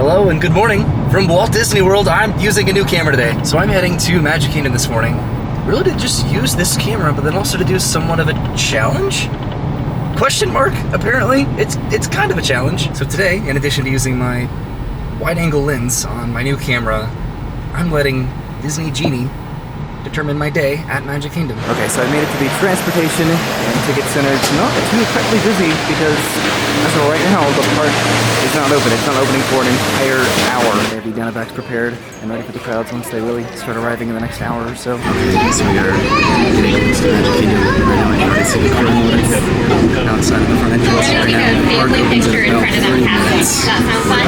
Hello and good morning from Walt Disney World. I'm using a new camera today. So I'm heading to Magic Kingdom this morning. Really to just use this camera, but then also to do somewhat of a challenge? Question mark, apparently. It's kind of a challenge. So today, in addition to using my wide-angle lens on my new camera, I'm letting Disney Genie determine my day at Magic Kingdom. Okay, so I made it to the transportation and ticket center. It's not too incredibly busy because as of right now, the park is not open. It's not opening for an entire hour. They have the down and back prepared and ready for the crowds once they really start arriving in the next hour or so. So we are getting close to Magic Kingdom right now. I can see the crowd outside of the front entrance right now. The park opens in about 3 minutes. By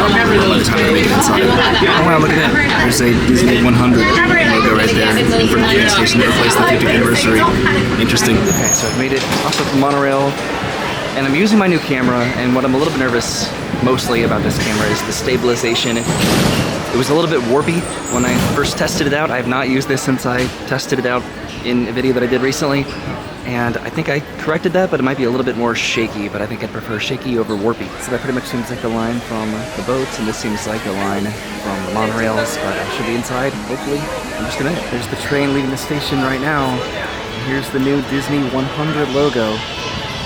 the time I make it inside. Oh wow, look at that. There's a Disney 100 logo right there in front of the train station to replace the 50th anniversary. Interesting. Okay, so I've made it off of the monorail. And I'm using my new camera, and what I'm a little bit nervous mostly about this camera is the stabilization. It was a little bit warpy when I first tested it out. I have not used this since I tested it out in a video that I did recently, and I think I corrected that, but it might be a little bit more shaky, but I think I'd prefer shaky over warpy. So that pretty much seems like a line from the boats, and this seems like a line from the monorails, but I should be inside, hopefully, in just a minute. There's the train leaving the station right now. Here's the new Disney 100 logo.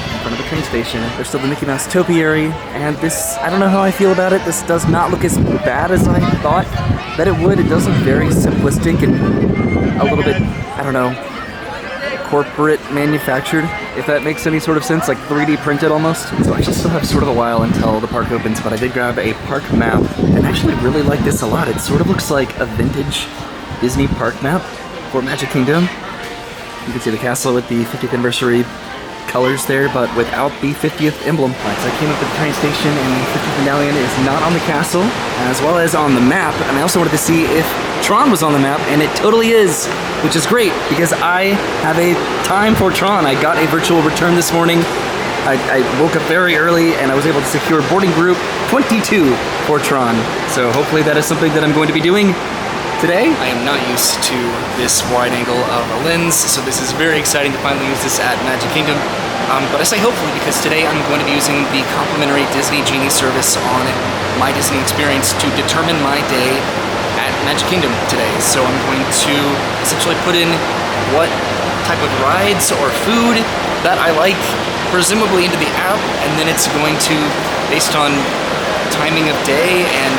In front of the train station. There's still the Mickey Mouse topiary, and this, I don't know how I feel about it. This does not look as bad as I thought that it would. It does look very simplistic and a little bit, I don't know, corporate manufactured, if that makes any sort of sense, like 3D printed almost. So I still have sort of a while until the park opens, but I did grab a park map, and I actually really like this a lot. It sort of looks like a vintage Disney park map for Magic Kingdom. You can see the castle with the 50th anniversary colors there, but without the 50th emblem. Right, so I came up to the train station, and the 50th medallion is not on the castle, as well as on the map, and I also wanted to see if Tron was on the map, and it totally is, which is great, because I have a time for Tron. I got a virtual return this morning. I woke up very early, and I was able to secure boarding group 22 for Tron, so hopefully that is something that I'm going to be doing today. I am not used to this wide angle of a lens, so this is very exciting to finally use this at Magic Kingdom. But I say hopefully because today I'm going to be using the complimentary Disney Genie service on my Disney experience to determine my day at Magic Kingdom today. So I'm going to essentially put in what type of rides or food that I like, presumably into the app, and then it's going to, based on timing of day and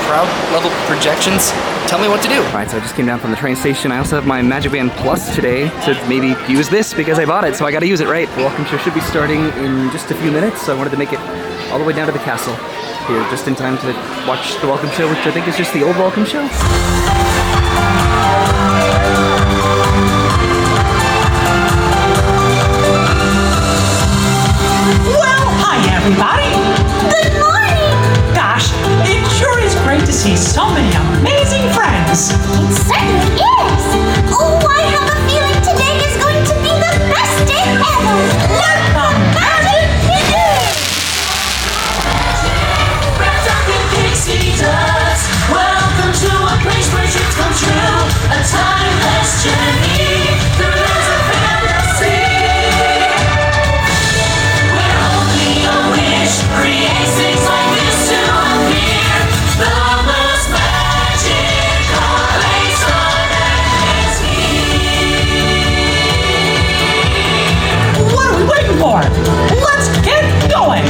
crowd level projections, tell me what to do. Alright, so I just came down from the train station. I also have my Magic Band Plus today to maybe use this because I bought it, so I gotta use it, right? The welcome show should be starting in just a few minutes, so I wanted to make it all the way down to the castle here just in time to watch the welcome show, which I think is just the old welcome show. Well, hi everybody! Good morning! Gosh, it sure is great to see so many amazing friends! It certainly is! Oh, I have a feeling today is going to be the best day ever! Let the magic begin! Welcome to a place where dreams come true. A timeless journey through lands of fantasy. Where only a wish creates things like this to appear. The most magical place on earth is here. What are we waiting for? Let's get going!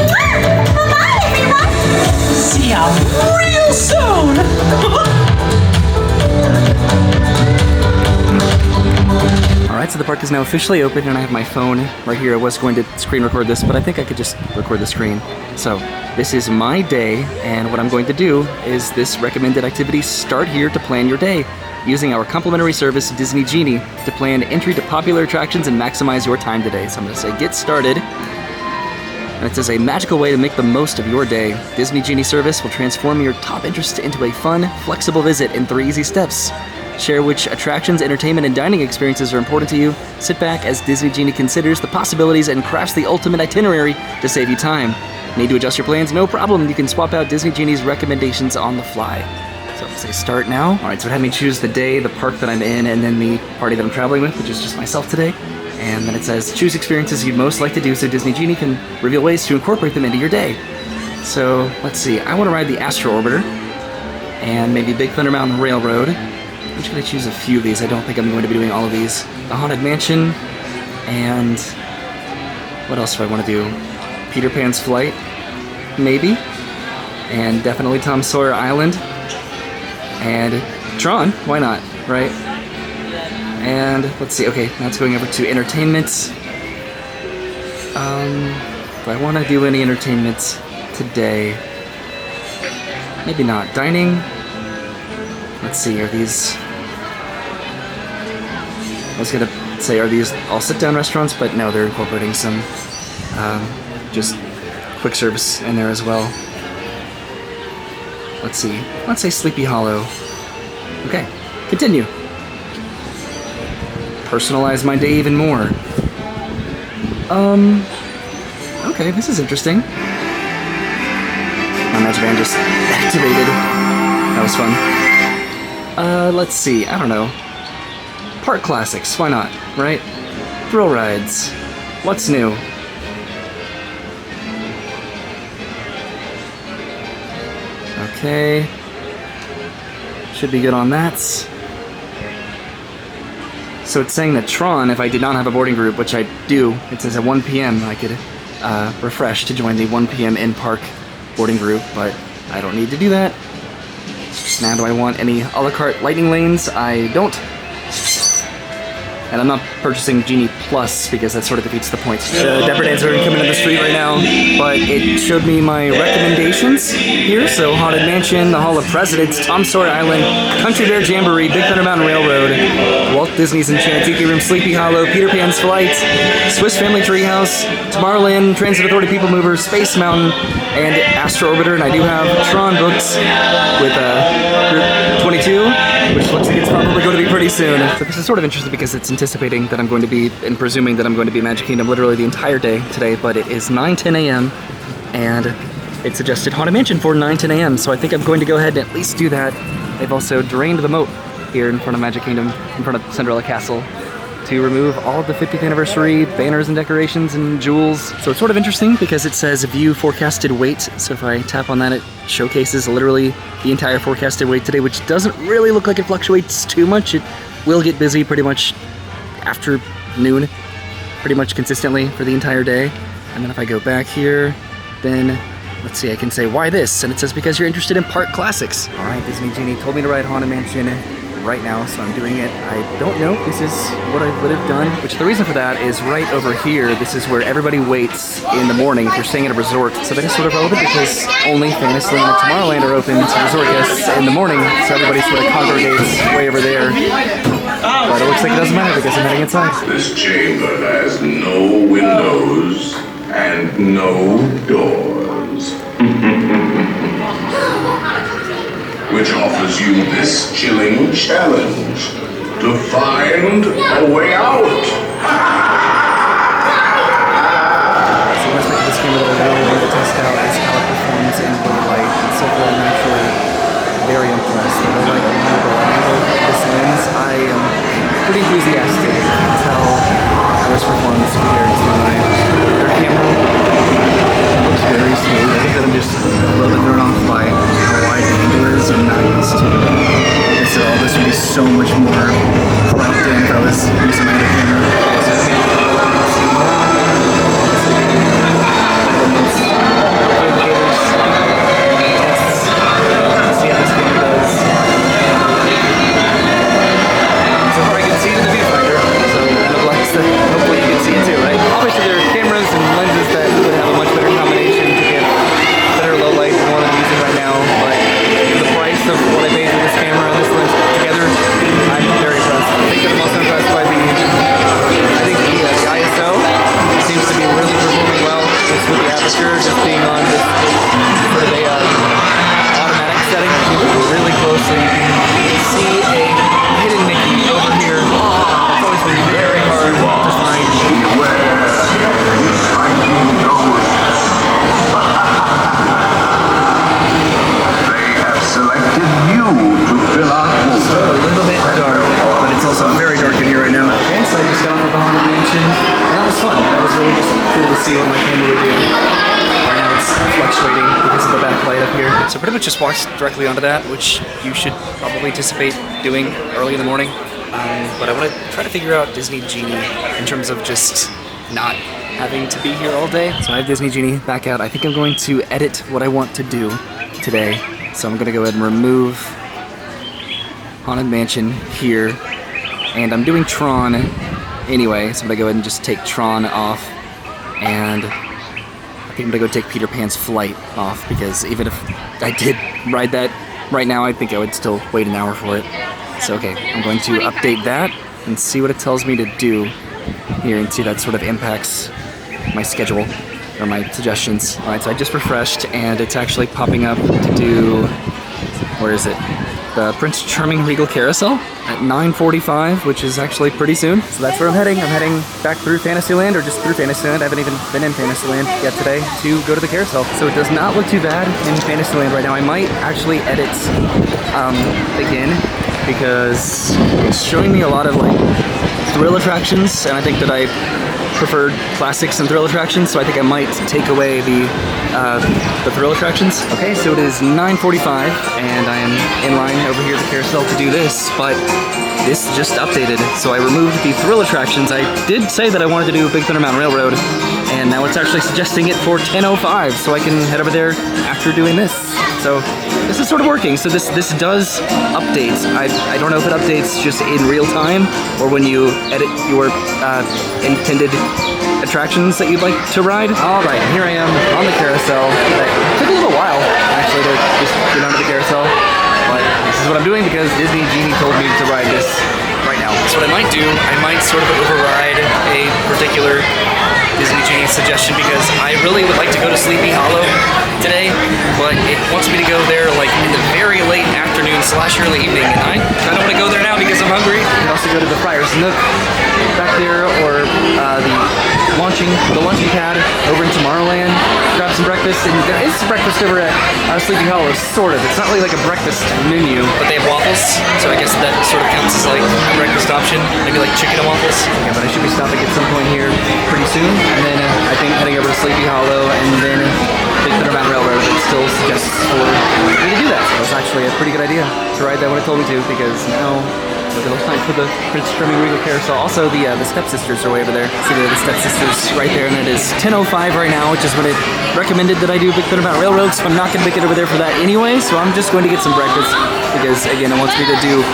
Bye-bye, everyone! See ya real soon! Alright, so the park is now officially open, and I have my phone right here. I was going to screen record this, but I think I could just record the screen. So, this is my day, and what I'm going to do is this recommended activity, start here to plan your day, using our complimentary service, Disney Genie, to plan entry to popular attractions and maximize your time today. So I'm going to say, get started. And it says, a magical way to make the most of your day. Disney Genie service will transform your top interest into a fun, flexible visit in 3 easy steps. Share which attractions, entertainment, and dining experiences are important to you. Sit back as Disney Genie considers the possibilities and crafts the ultimate itinerary to save you time. Need to adjust your plans? No problem. You can swap out Disney Genie's recommendations on the fly. So I'll say start now. All right, so it had me choose the day, the park that I'm in, and then the party that I'm traveling with, which is just myself today. And then it says, choose experiences you'd most like to do so Disney Genie can reveal ways to incorporate them into your day. So let's see. I want to ride the Astro Orbiter and maybe Big Thunder Mountain Railroad. I'm just going to choose a few of these. I don't think I'm going to be doing all of these. The Haunted Mansion and what else do I want to do? Peter Pan's Flight, maybe, and definitely Tom Sawyer Island, and Tron. Why not, right? And let's see. Okay, now it's going over to entertainment. Do I want to do any entertainment today? Maybe not. Dining. Let's see. Are these? I was gonna say, are these all sit-down restaurants? But no, they're incorporating some just quick service in there as well. Let's see. Let's say Sleepy Hollow. Okay, continue. Personalize my day even more. Okay, this is interesting. My Magic Band just activated. That was fun. Let's see. I don't know. Park classics. Why not? Right? Thrill rides. What's new? Okay. Should be good on that. So it's saying that Tron, if I did not have a boarding group, which I do, it says at 1 p.m. I could refresh to join the 1 p.m. in-park boarding group, but I don't need to do that. Now do I want any a la carte lightning lanes? I don't. And I'm not purchasing Genie Plus because that sort of defeats the point. The Depredates are coming in the street right now, but it showed me my recommendations here. So Haunted Mansion, the Hall of Presidents, Tom Sawyer Island, Country Bear Jamboree, Big Thunder Mountain Railroad, Walt Disney's Enchanted Tiki Room, Sleepy Hollow, Peter Pan's Flight, Swiss Family Treehouse, Tomorrowland, Transit Authority People Mover, Space Mountain, and Astro Orbiter. And I do have Tron books with Group 22, which looks like it's probably going to be pretty soon. So this is sort of interesting because it's anticipating that I'm going to be, and presuming that I'm going to be Magic Kingdom literally the entire day today, but it is 9:10 a.m. and it suggested Haunted Mansion for 9:10 a.m. So I think I'm going to go ahead and at least do that. They've also drained the moat here in front of Magic Kingdom, in front of Cinderella Castle, to remove all of the 50th anniversary banners and decorations and jewels. So it's sort of interesting because it says view forecasted wait. So if I tap on that, it showcases literally the entire forecasted wait today, which doesn't really look like it fluctuates too much. It will get busy pretty much after noon, pretty much consistently for the entire day. And then if I go back here, then let's see, I can say why this, and it says because you're interested in park classics. All right, Disney Genie told me to ride Haunted Mansion right now, so I'm doing it. I don't know if this is what I would have done, which the reason for that is right over here, this is where everybody waits in the morning if you're staying at a resort. So that is sort of relevant because only Fantasyland and Tomorrowland are open to resort guests in the morning, so everybody sort of congregates way over there. But it looks like it doesn't matter because I'm heading inside. This chamber has no windows and no doors. Which offers you this chilling challenge to find a way out. So one aspect of this game that I really want to test out is how it performs in low light. It's so far I'm actually very impressed. The low light angle of this lens, I am pretty enthusiastic. You can tell how this performs compared to my other camera. It looks very smooth. I think that I'm just a little bit thrown off by how wide the angle is. I'm not used to it. So this would be so much more cropped in if I was using my other camera. Hopefully you can see it too, right? Obviously there are cameras and lenses that would have a much better combination to get better low light than what I'm using right now, but for the price of what I paid for this camera and this lens together, I'm very impressed. I think I'm also impressed by the ISO seems to be really performing well. Just with the aperture just being on this sort of a automatic setting, really close so you can see a hidden Mickey over here. It's always been very hard to find. They have selected you to fill out It's a little bit dark, but it's also very dark in here right now. Okay, so I just got off of the Haunted Mansion, and that was fun. That was really just cool to see what my camera would do. Right now it's fluctuating because pretty much just walked directly onto that, which you should probably anticipate doing early in the morning. But I want to try to figure out Disney Genie in terms of just not having to be here all day. So I have Disney Genie back out. I think I'm going to edit what I want to do today. So I'm going to go ahead and remove Haunted Mansion here. And I'm doing Tron anyway, so I'm going to go ahead and just take Tron off. And I think I'm going to go take Peter Pan's Flight off, because even if I did ride that right now, I think I would still wait an hour for it. So okay, I'm going to update that and see what it tells me to do here and see that sort of impacts my schedule or my suggestions. All right, so I just refreshed and it's actually popping up to do, where is it? The Prince Charming Regal Carousel at 9:45, which is actually pretty soon. So that's where I'm heading. I'm heading back through Fantasyland, or just through Fantasyland. I haven't even been in Fantasyland yet today to go to the carousel. So it does not look too bad in Fantasyland right now. I might actually edit again, because it's showing me a lot of like thrill attractions, and I think that I preferred classics and thrill attractions, so I think I might take away the thrill attractions. Okay, so it is 9:45, and I am in line over here at the carousel to do this, but this just updated, so I removed the thrill attractions. I did say that I wanted to do Big Thunder Mountain Railroad, and now it's actually suggesting it for 10:05, so I can head over there after doing this. So this is sort of working. So this does update. I don't know if it updates just in real time or when you edit your intended attractions that you'd like to ride. All right, here I am on the carousel. It took a little while actually to just get onto the carousel, but this is what I'm doing because Disney Genie told me to ride this right now. So what I might do, I might sort of override a particular Disney Genie suggestion, because I really would like to go to Sleepy Hollow today, but it wants me to go there like in the very late afternoon / early evening, and I don't want to go there now because I'm hungry. You can also go to the Friar's Nook back there, or the launching pad over in Tomorrowland, grab some breakfast, and there is breakfast over at Sleepy Hollow, sort of. It's not really like a breakfast menu, but they have waffles, so I guess that sort of counts as like a breakfast option, maybe like chicken and waffles. Yeah, but I should be stopping at some point here pretty soon, and then I think heading over to Sleepy Hollow, and then Big Thunder Mountain Railroad. It still suggests for me to do that. So it's actually a pretty good idea to ride that when it told me to, because now it looks time for the Prince Charming Regal Carousel. Also, the stepsisters are way over there. See the stepsisters right there, and it is 10:05 right now, which is when it recommended that I do Big Thunder Mountain Railroad. So I'm not going to make it over there for that anyway. So I'm just going to get some breakfast, because again, it wants me to do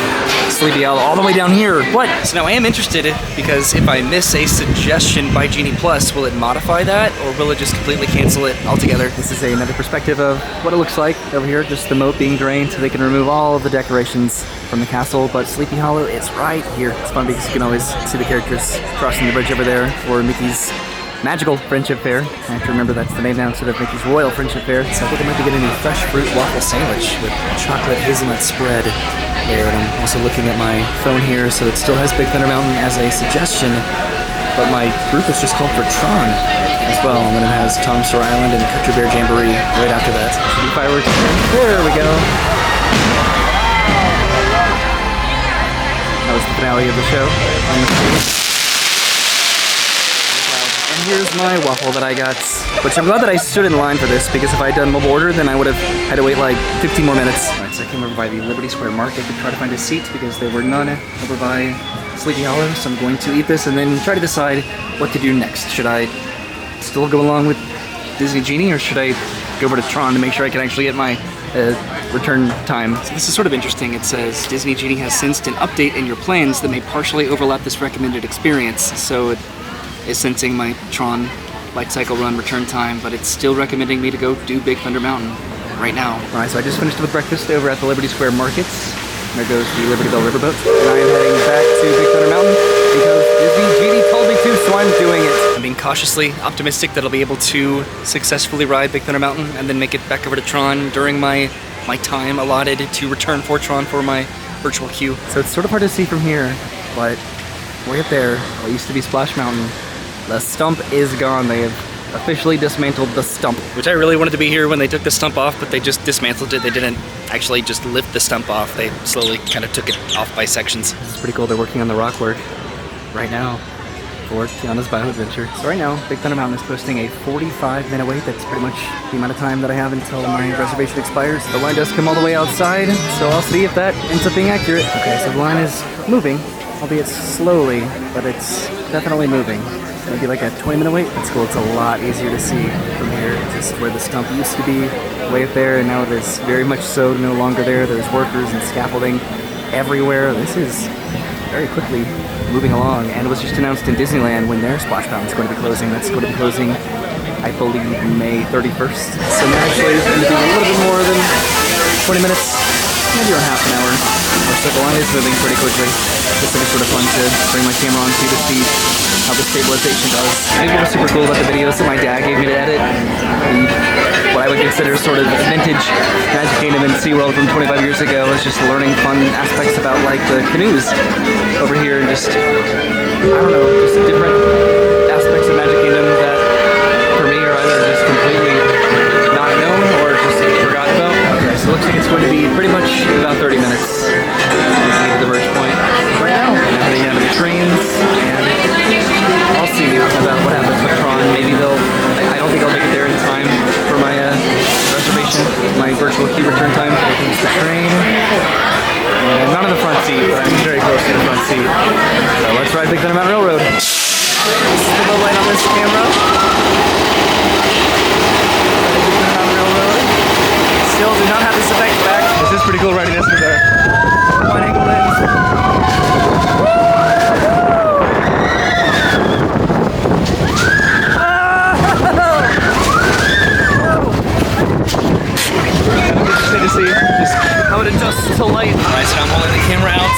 Sleepy Hollow all the way down here. What? So now I am interested, because if I miss a suggestion by Genie Plus, will it modify that, or will it just completely cancel it altogether? This is another perspective of what it looks like over here, just the moat being drained so they can remove all of the decorations from the castle, but Sleepy Hollow is right here. It's fun because you can always see the characters crossing the bridge over there for Mickey's Magical Friendship Fair. I have to remember that's the name now instead of Mickey's Royal Friendship Fair. So I think I might be getting a fresh fruit waffle sandwich with chocolate hazelnut spread there. And I'm also looking at my phone here, so it still has Big Thunder Mountain as a suggestion, but my group is just called for Tron as well, and then it has Tom Sawyer Island and Country Bear Jamboree right after that. Should be fireworks. There we go. That was the finale of the show on the screen. And here's my waffle that I got, which I'm glad that I stood in line for this, because if I had done mobile order, then I would have had to wait like 15 more minutes. Alright, so I came over by the Liberty Square Market to try to find a seat, because there were none over by Sleepy Hollow, so I'm going to eat this and then try to decide what to do next. Should I still go along with Disney Genie, or should I go over to Tron to make sure I can actually get my return time? So this is sort of interesting. It says Disney Genie has sensed an update in your plans that may partially overlap this recommended experience. So it is sensing my Tron light cycle run return time, but it's still recommending me to go do Big Thunder Mountain right now. Alright, so I just finished with breakfast over at the Liberty Square Markets. There goes the Liberty Bell Riverboat. And I am heading back to Big Thunder Mountain because Disney Genie told me to, so I'm doing it. I'm being cautiously optimistic that I'll be able to successfully ride Big Thunder Mountain and then make it back over to Tron during my time allotted to return for Tron for my virtual queue. So it's sort of hard to see from here, but way up there, what used to be Splash Mountain, the stump is gone. They have officially dismantled the stump. Which I really wanted to be here when they took the stump off, but they just dismantled it. They didn't actually just lift the stump off. They slowly kind of took it off by sections. It's pretty cool. They're working on the rock work right now. for Tiana's Bio Adventure. So right now, Big Thunder Mountain is posting a 45-minute wait. That's pretty much the amount of time that I have until my reservation expires. The line does come all the way outside, so I'll see if that ends up being accurate. Okay, so the line is moving, albeit slowly, but it's definitely moving. Maybe like a 20-minute wait. That's cool. It's a lot easier to see from here. Just where the stump used to be, way up there, and now it is very much so no longer there. There's workers and scaffolding everywhere. This is very quickly moving along, and it was just announced in Disneyland when their splash mountain is going to be closing. That's going to be closing, I believe, May 31st. So naturally, it's going to be a little bit more than 20 minutes, maybe around half an hour. So the line is moving pretty quickly. Just like sort of fun to bring my camera on to see how the stabilization does. I think what was super cool about the videos that my dad gave me to edit, what I would consider sort of vintage Magic Kingdom and SeaWorld from 25 years ago, is just learning fun aspects about like the canoes over here and just, I don't know, just different aspects of Magic Kingdom that for me are either just completely not known or just forgotten about. Okay, so it looks like it's going to be pretty much about 30 minutes to the merge point. Right now, I'm heading down to the trains, and I'll see about what happens with Tron. Maybe I don't think I'll make it there in time for my reservation, my virtual queue return time. It's the train. And not in the front seat, but I'm very close to the front seat. So let's ride Big Thunder Mountain Railroad. This is the low light on this camera. Big Thunder Mountain Railroad. Still do not have this effect back. This is pretty cool riding this with a wide angle lens. Interesting to see just how it adjusts to light. Alright, so I'm holding the camera out.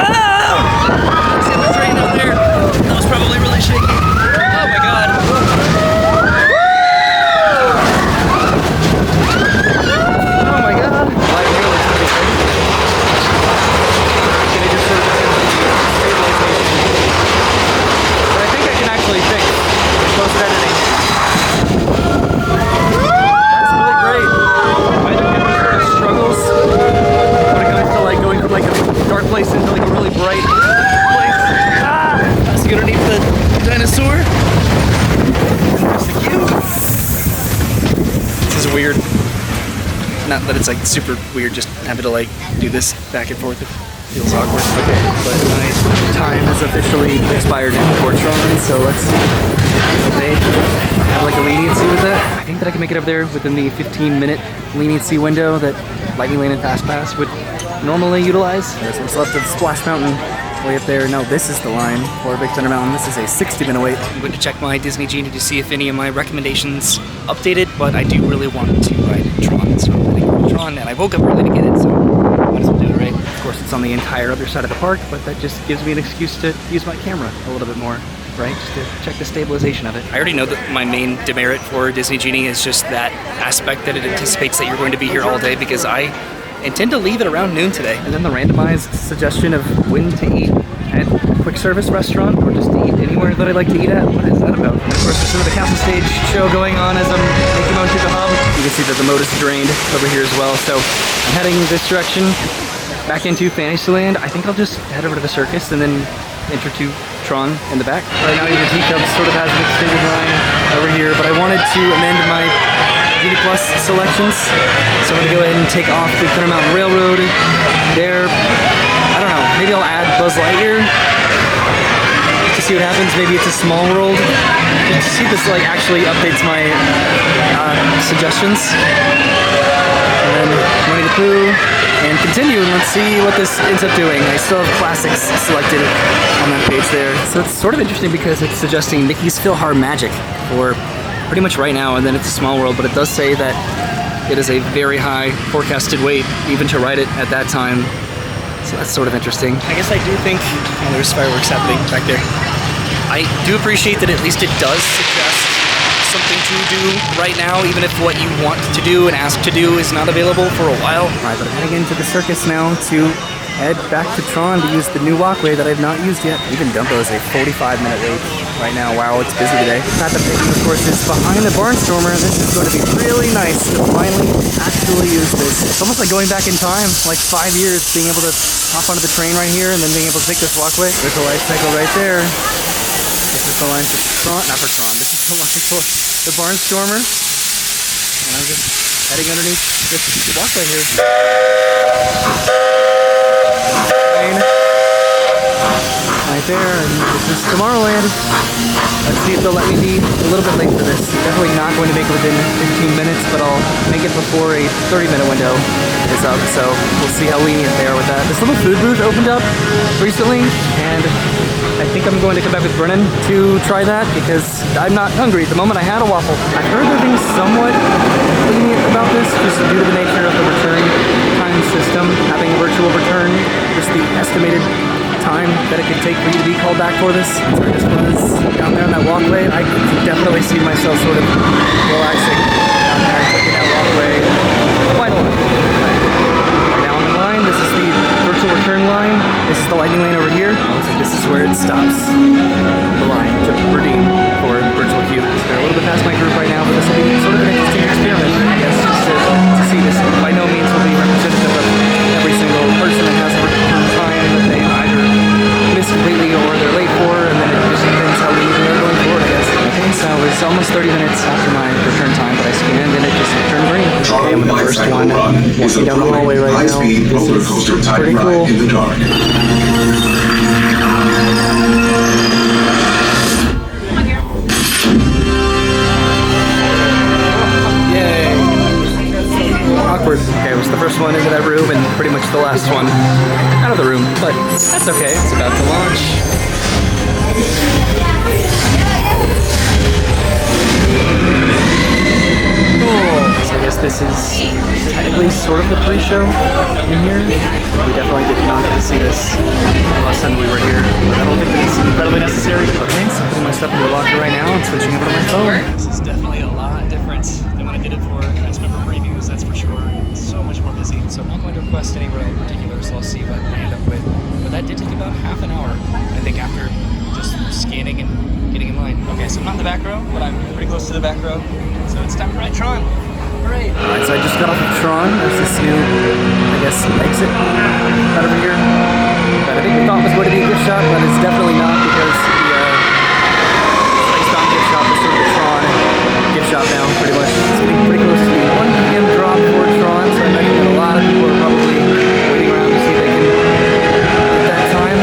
Oh! See the train out there? That was probably really shaky. Oh my god. Oh my god. Light here looks pretty good. Can I just sort of stabilization? But I think I can actually fix post-editing. That's really great. My camera sort of struggles when it comes to like going from like a dark place into like a really bright place. Ah! So you underneath the dinosaur. There's the cube. This is weird. Not that it's like super weird, just having to like do this back and forth. It feels awkward. Okay, but my time has officially expired now for Tron, so let's see. They have like a leniency with that. I think that I can make it up there within the 15-minute leniency window that Lightning Lane and Fast Pass would normally utilize. There's what's left of Splash Mountain way up there. No, this is the line for Big Thunder Mountain. This is a 60-minute wait. I'm going to check my Disney Genie to see if any of my recommendations updated, but I do really want to ride Tron, so I'm going to go to Tron, and I woke up early to get it, so might as well do it, right? Of course, it's on the entire other side of the park, but that just gives me an excuse to use my camera a little bit more, right? Just to check the stabilization of it. I already know that my main demerit for Disney Genie is just that aspect that it anticipates that you're going to be here all day, because I intend to leave at around noon today. And then the randomized suggestion of when to eat at a quick service restaurant or just to eat anywhere that I like to eat at. What is that about? And of course, there's some of the castle stage show going on as I'm making my way through the hub. You can see that the moat is drained over here as well. So I'm heading this direction back into Fantasyland. I think I'll just head over to the circus and then enter to Tron in the back. Right now, even Teacup sort of has an extended line over here, but I wanted to amend my Genie Plus selections. So I'm gonna go ahead and take off Big Thunder Mountain Railroad there. I don't know, maybe I'll add Buzz Lightyear to see what happens. Maybe it's a small world. Just to see if this like actually updates my suggestions. And then Winnie the Pooh, and continue, and let's see what this ends up doing. I still have classics selected on that page there. So it's sort of interesting because it's suggesting Mickey's PhilharMagic for pretty much right now, and then it's a small world, but it does say that it is a very high forecasted wait, even to ride it at that time. So that's sort of interesting. I guess I do think, oh, there's fireworks happening back there. I do appreciate that at least it does suggest something to do right now, even if what you want to do and ask to do is not available for a while. Alright, but I'm heading into the circus now to head back to Tron to use the new walkway that I've not used yet. Even Dumbo is a 45-minute wait right now. Wow, it's busy today. Path of Piggy, of course, is behind the Barnstormer. This is going to be really nice to finally actually use this. It's almost like going back in time, like 5 years, being able to hop onto the train right here and then being able to take this walkway. There's a life cycle right there. This is the line for Tron, not for Tron. This is the line for the Barnstormer. And I'm just heading underneath this walkway here. Right there, and this is Tomorrowland. Let's see if they'll let me be a little bit late for this. Definitely not going to make it within 15 minutes, but I'll make it before a 30-minute window is up, so we'll see how lenient they are with that. This little food booth opened up recently, and I think I'm going to come back with Brennan to try that because I'm not hungry. At the moment I had a waffle. I've heard they're being somewhat lenient about this, just due to the nature of the return time system, having a virtual return, just the estimated time that it could take for you to be called back for this. So I just was down there on that walkway. I could definitely see myself sort of relaxing down there, taking that walkway quite a lot. Right now on the line, this is the virtual return line. This is the lightning lane over here. So this is where it stops the line to redeem for virtual queue. So they're a little bit past my group right now, but this will be sort of an interesting experiment, I guess, just to see this. By no means will be representative of every single person that has a return time that they either miss completely or they're late for, and then it just depends how lenient they're going forward, I guess. Okay, so it's almost 30 minutes after my return time, but I scanned and it just turned green. Okay, I'm in the first one. Walking down the hallway right now. High-speed roller coaster type pretty ride cool. in the dark. Awkward. Okay, it was the first one into that room and pretty much the last one out of the room, but that's okay. It's about to launch. Cool. So I guess this is technically sort of the pre-show in here. We definitely did not get to see this last time we were here, but I don't think that it's incredibly necessary. Okay, so I'm putting my stuff in the locker right now and switching over to my phone. This is definitely a lot different than when I did it for cast member previews, that's for sure. It's so much more busy. So I'm not going to request any row in particular, so I'll see what I end up with. But that did take about half an hour, I think, after just scanning and getting in line. Okay, so I'm not in the back row, but I'm pretty close to the back row. So it's time to ride Tron. Great. Alright, so I just got off of Tron. There's this new, I guess, exit right over here that I think we thought was going to be a gift shop, but it's definitely not because the Spacebound gift shop is sort of the Tron gift shop now, pretty much. It's getting pretty close to the 1 p.m. drop for Tron, so I imagine that a lot of people are probably waiting around to see if they can get that time.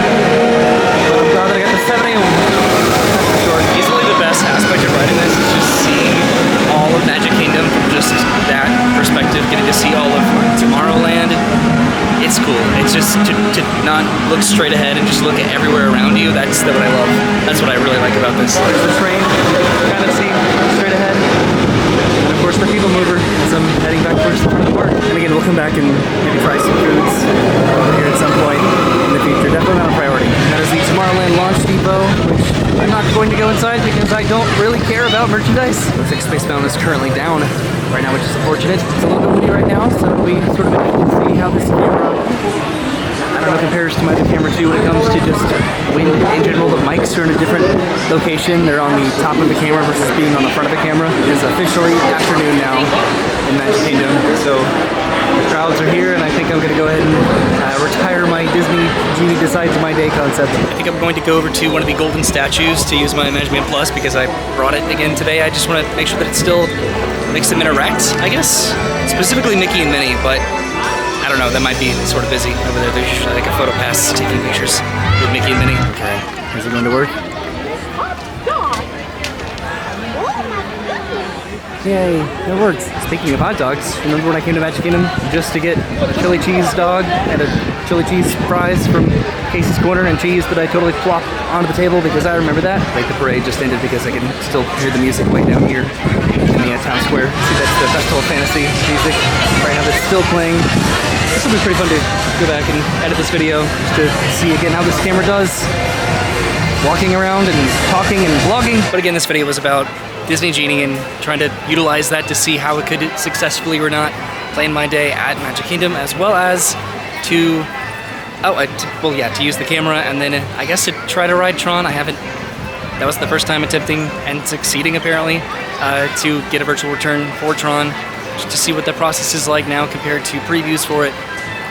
But I'm glad that I got the 7 a.m. That's for sure. Easily the best aspect of riding this is just seeing all of Magic Kingdom from just that perspective, getting to see all of Tomorrowland. It's cool. It's just to not look straight ahead and just look at everywhere around you. That's what I love. That's what I really like about this. There's the train, kind of see straight ahead. And of course the people mover as I'm heading back towards the front of the park. And again, we'll come back and maybe try some foods over here at some point in the future. Definitely not a priority. That is the Tomorrowland Launch Depot, which I'm not going to go inside because I don't really care about merchandise. Looks like Spacebound is currently down right now, which is unfortunate. It's a little bit windy right now, so it'll be sort of interesting to see how this camera, I don't know, compares to my other camera too when it comes to just wind in general. The mics are in a different location. They're on the top of the camera versus being on the front of the camera. It is officially afternoon now in Magic Kingdom, so the crowds are here, and I think I'm going to go ahead and retire my Disney Genie Decides My Day concept. I think I'm going to go over to one of the golden statues to use my Magic Band Plus because I brought it again today. I just want to make sure that it still makes them interact, I guess. Specifically Mickey and Minnie, but I don't know, that might be sort of busy over there. There's usually like a photo pass taking pictures with Mickey and Minnie. Okay, is it going to work? Yay, it works. Speaking of hot dogs, remember when I came to Magic Kingdom just to get a chili cheese dog and a chili cheese fries from Casey's Corner and cheese that I totally plopped onto the table because I remember that? Like the parade just ended because I can still hear the music way down here in the Town Square. See, that's the Festival of Fantasy music right now that's still playing. This will be pretty fun to go back and edit this video just to see again how this camera does. Walking around and talking and vlogging. But again, this video was about Disney Genie and trying to utilize that to see how it could successfully or not plan my day at Magic Kingdom, as well as to, to use the camera and then I guess to try to ride Tron. That was the first time attempting and succeeding apparently to get a virtual return for Tron, just to see what the process is like now compared to previews for it.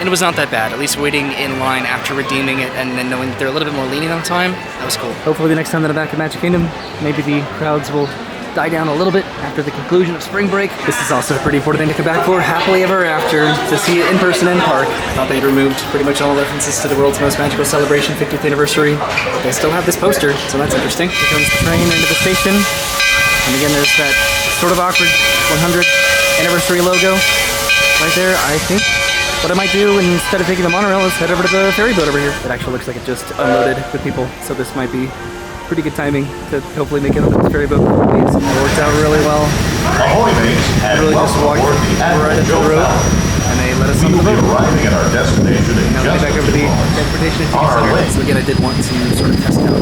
And it was not that bad, at least waiting in line after redeeming it and then knowing that they're a little bit more lenient on time, that was cool. Hopefully the next time that I'm back at Magic Kingdom, maybe the crowds will die down a little bit after the conclusion of spring break. This is also a pretty important thing to come back for, happily ever after, to see it in person in park. I thought they'd removed pretty much all references to the world's most magical celebration 50th anniversary. They still have this poster, so that's interesting. Here comes the train into the station. And again, there's that sort of awkward 100th anniversary logo right there. I think what I might do instead of taking the monorail is head over to the ferry boat over here. It actually looks like it just unloaded with people, so this might be pretty good timing to hopefully make it onto this ferry boat. It worked out really well. Ahoy, mates, and Really just walked welcome aboard the right into the road, and they let us on We the will be boat. arriving at our destination in Now just back over to the transportation On our way. center. So again, I did want to sort of test out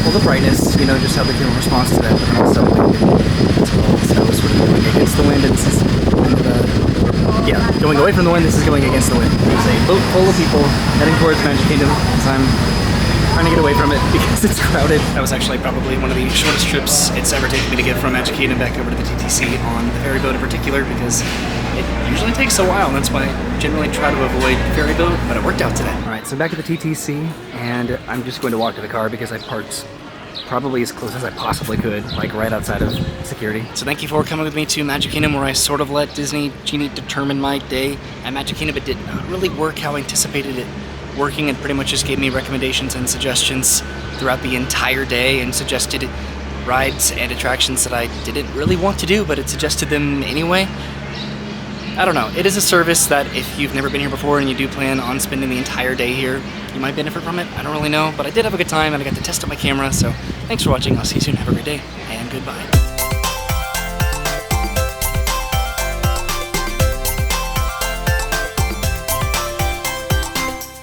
well, the brightness, you know, just how the camera responds to that, but then also wind as well. So sort of going against the wind, and this is kind of yeah, going away from the wind. This is going against the wind. There's a boat full of people heading towards Magic Kingdom as I'm trying to get away from it because it's crowded. That was actually probably one of the shortest trips it's ever taken me to get from Magic Kingdom back over to the TTC on the ferry boat in particular, because it usually takes a while, and that's why I generally try to avoid ferry boat, but it worked out today. All right, so back at the TTC, and I'm just going to walk to the car because I parked probably as close as I possibly could, like right outside of security. So thank you for coming with me to Magic Kingdom, where I sort of let Disney Genie determine my day at Magic Kingdom. It did not really work how I anticipated it working, and pretty much just gave me recommendations and suggestions throughout the entire day, and suggested rides and attractions that I didn't really want to do, but it suggested them anyway. I don't know. It is a service that if you've never been here before and you do plan on spending the entire day here, you might benefit from it. I don't really know, but I did have a good time and I got to test out my camera, so thanks for watching. I'll see you soon. Have a great day, and goodbye.